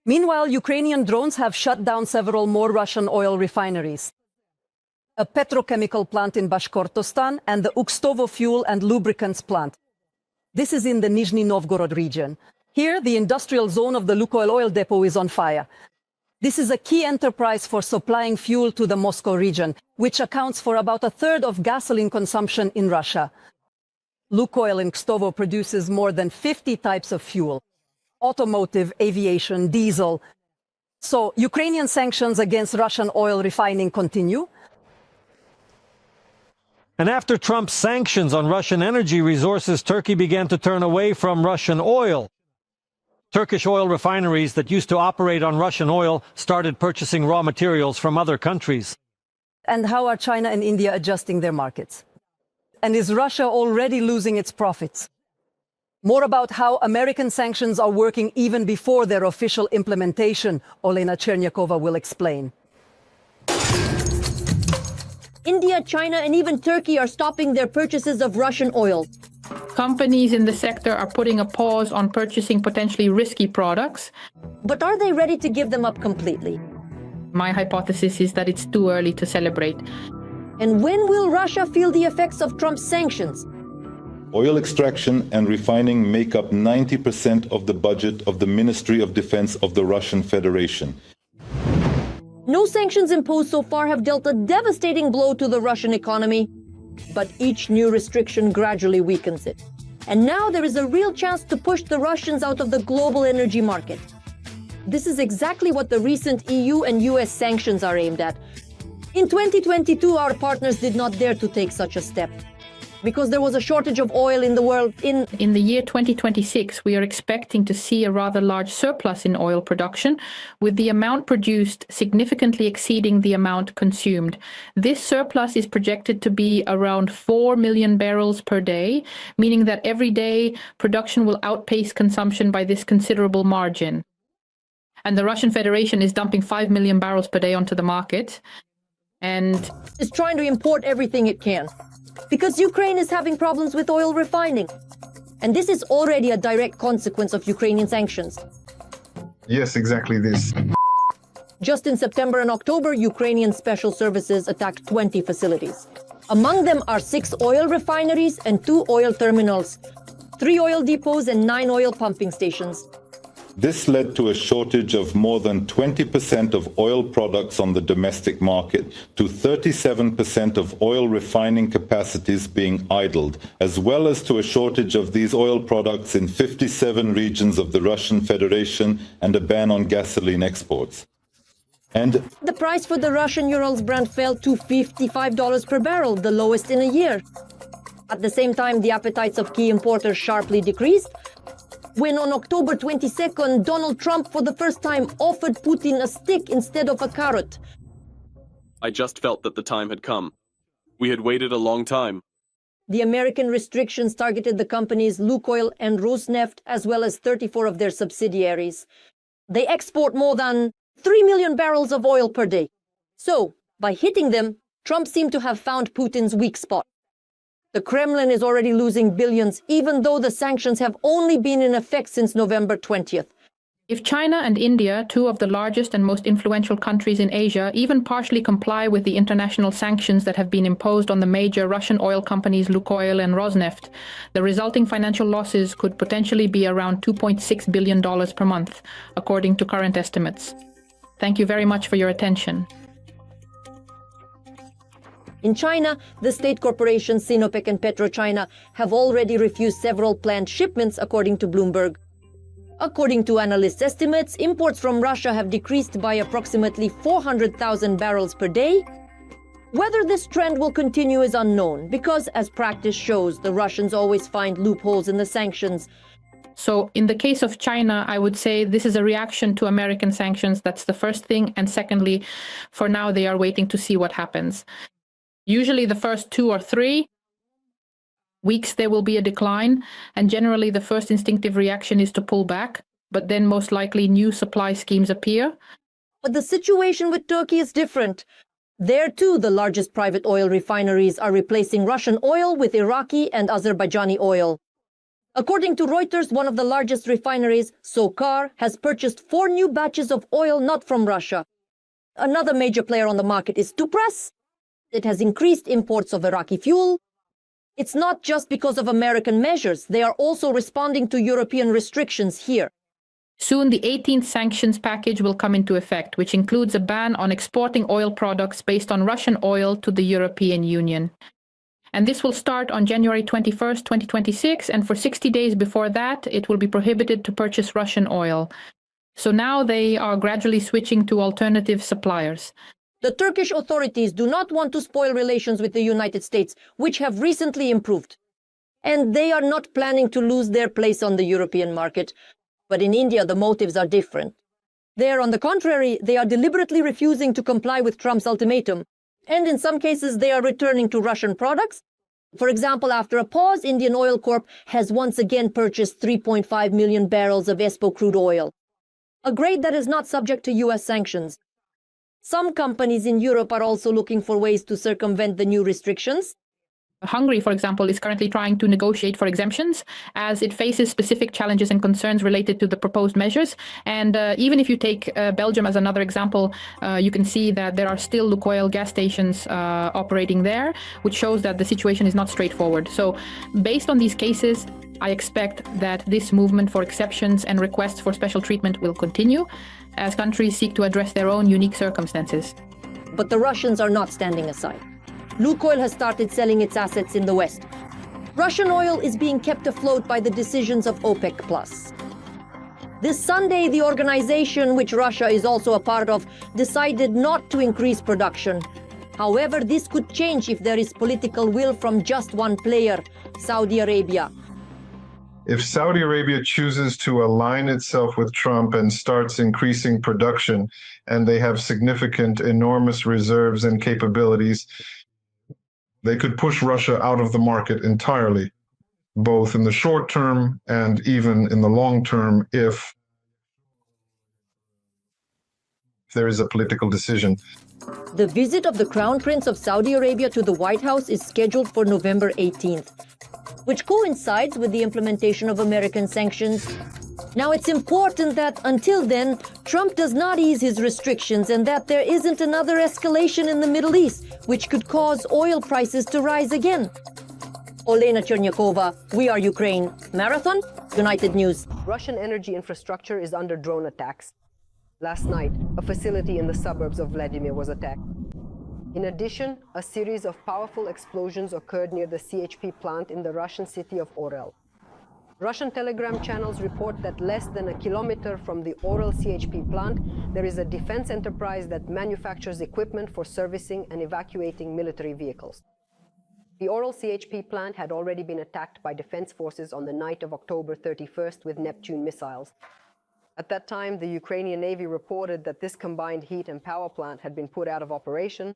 Meanwhile, Ukrainian drones have shut down several more Russian oil refineries. A petrochemical plant in Vascotostan and the Oxtovo fuel and lubricants plant. This is in the Nizhny Novgorod region. Here, the industrial zone of the Lukoil oil depot is on fire. This is a key enterprise for supplying fuel to the Moscow region, which accounts for about a third of gasoline consumption in Russia. Lukoil in Oxtovo produces more than 50 types of fuel: automotive, aviation, diesel. So, Ukrainian sanctions against Russian oil refining continue. And after Trump's sanctions on Russian energy resources, Turkey began to turn away from Russian oil. Turkish oil refineries that used to operate on Russian oil started purchasing raw materials from other countries. And how are China and India adjusting their markets? And is Russia already losing its profits? More about how American sanctions are working even before their official implementation, Olena Chernyakova will explain. India, China, and even Turkey are stopping their purchases of Russian oil. Companies in the sector are putting a pause on purchasing potentially risky products. But are they ready to give them up completely? My hypothesis is that it's too early to celebrate. And when will Russia feel the effects of Trump's sanctions? Oil extraction and refining make up 90% of the budget of the Ministry of Defense of the Russian Federation. No sanctions imposed so far have dealt a devastating blow to the Russian economy, but each new restriction gradually weakens it. And now there is a real chance to push the Russians out of the global energy market. This is exactly what the recent EU and US sanctions are aimed at. In 2022, our partners did not dare to take such a step, because there was a shortage of oil in the world. In the year 2026, we are expecting to see a rather large surplus in oil production, with the amount produced significantly exceeding the amount consumed. This surplus is projected to be around 4 million barrels per day, meaning that every day production will outpace consumption by this considerable margin. And the Russian Federation is dumping 5 million barrels per day onto the market, and is trying to import everything it can, because Ukraine is having problems with oil refining. And this is already a direct consequence of Ukrainian sanctions. Yes, exactly this. Just in September and October, Ukrainian special services attacked 20 facilities. Among them are 6 oil refineries and 2 oil terminals, 3 oil depots and 9 oil pumping stations. This led to a shortage of more than 20% of oil products on the domestic market, to 37% of oil refining capacities being idled, as well as to a shortage of these oil products in 57 regions of the Russian Federation and a ban on gasoline exports. And the price for the Russian Urals brand fell to $55 per barrel, the lowest in a year. At the same time, the appetites of key importers sharply decreased, when on October 22nd, Donald Trump for the first time offered Putin a stick instead of a carrot. I just felt that the time had come. We had waited a long time. The American restrictions targeted the companies Lukoil and Rosneft, as well as 34 of their subsidiaries. They export more than 3 million barrels of oil per day. So, by hitting them, Trump seemed to have found Putin's weak spot. The Kremlin is already losing billions, even though the sanctions have only been in effect since November 20th. If China and India, 2 of the largest and most influential countries in Asia, even partially comply with the international sanctions that have been imposed on the major Russian oil companies Lukoil and Rosneft, the resulting financial losses could potentially be around $2.6 billion per month, according to current estimates. Thank you very much for your attention. In China, the state corporations Sinopec and PetroChina have already refused several planned shipments, according to Bloomberg. According to analysts' estimates, imports from Russia have decreased by approximately 400,000 barrels per day. Whether this trend will continue is unknown, because, as practice shows, the Russians always find loopholes in the sanctions. So in the case of China, I would say this is a reaction to American sanctions. That's the first thing. And secondly, for now, they are waiting to see what happens. Usually the first 2 or 3 weeks there will be a decline, and generally the first instinctive reaction is to pull back, but then most likely new supply schemes appear. But the situation with Turkey is different. There too, the largest private oil refineries are replacing Russian oil with Iraqi and Azerbaijani oil. According to Reuters, one of the largest refineries, SOCAR, has purchased 4 new batches of oil not from Russia. Another major player on the market is Tupras. It has increased imports of Iraqi fuel. It's not just because of American measures. They are also responding to European restrictions here. Soon, the 18th sanctions package will come into effect, which includes a ban on exporting oil products based on Russian oil to the European Union. And this will start on January 21st, 2026, and for 60 days before that, it will be prohibited to purchase Russian oil. So now they are gradually switching to alternative suppliers. The Turkish authorities do not want to spoil relations with the United States, which have recently improved. And they are not planning to lose their place on the European market. But in India, the motives are different. There, on the contrary, they are deliberately refusing to comply with Trump's ultimatum. And in some cases, they are returning to Russian products. For example, after a pause, Indian Oil Corp has once again purchased 3.5 million barrels of ESPO crude oil, a grade that is not subject to U.S. sanctions. Some companies in Europe are also looking for ways to circumvent the new restrictions. Hungary, for example, is currently trying to negotiate for exemptions as it faces specific challenges and concerns related to the proposed measures. And even if you take Belgium as another example, you can see that there are still Lukoil gas stations operating there, which shows that the situation is not straightforward. So based on these cases, I expect that this movement for exceptions and requests for special treatment will continue as countries seek to address their own unique circumstances. But the Russians are not standing aside. Lukoil has started selling its assets in the West. Russian oil is being kept afloat by the decisions of OPEC+. This Sunday, the organization, which Russia is also a part of, decided not to increase production. However, this could change if there is political will from just one player, Saudi Arabia. If Saudi Arabia chooses to align itself with Trump and starts increasing production, and they have significant, enormous reserves and capabilities, they could push Russia out of the market entirely, both in the short term and even in the long term if there is a political decision. The visit of the Crown Prince of Saudi Arabia to the White House is scheduled for November 18th, which coincides with the implementation of American sanctions. Now, it's important that until then, Trump does not ease his restrictions and that there isn't another escalation in the Middle East, which could cause oil prices to rise again. Olena Chernyakova, We Are Ukraine. Marathon, United News. Russian energy infrastructure is under drone attacks. Last night, a facility in the suburbs of Vladimir was attacked. In addition, a series of powerful explosions occurred near the CHP plant in the Russian city of Orel. Russian Telegram channels report that less than a kilometer from the Orel CHP plant, there is a defense enterprise that manufactures equipment for servicing and evacuating military vehicles. The Orel CHP plant had already been attacked by defense forces on the night of October 31st with Neptune missiles. At that time, the Ukrainian Navy reported that this combined heat and power plant had been put out of operation,